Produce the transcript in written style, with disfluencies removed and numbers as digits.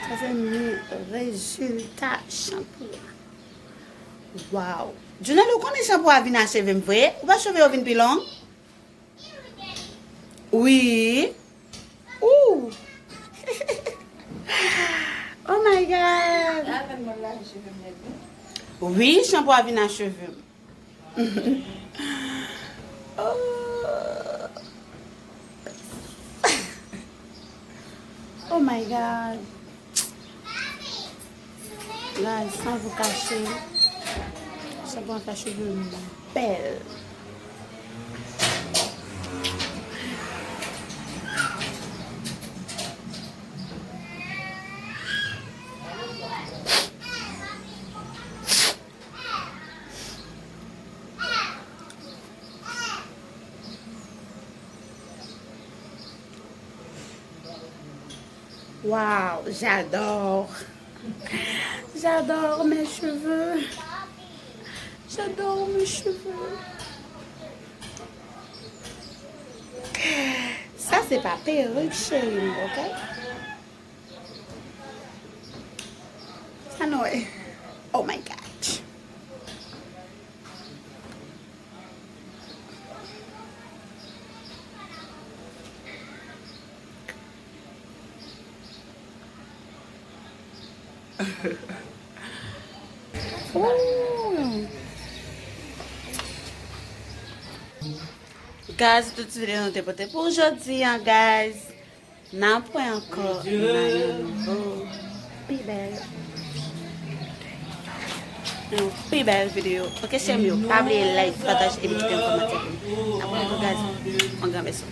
Ça c'est mes résultats shampoing. Wow. Je ne le connais shampoing à venir achever, vous voyez? Ou pas cheveux au vin pilon? Oui. Ouh. Oh my God. Oui, shampoing à venir achever. Oh. Oh my God. Là, sans vous cacher, ça va faire cheveux belle. Waouh, j'adore. J'adore mes cheveux. J'adore mes cheveux. Ça, c'est pas perruque, chérie, ok? Ça, non. Oh my God. Guys, toute vidéo nous dépoté pour aujourd'hui, hein, guys. N'a pas encore un nouveau plus belle. Une plus belle vidéo. Ok, c'est mieux. Pas oublier like, partage et mettre un commentaire. Après, guys, on gagne ça.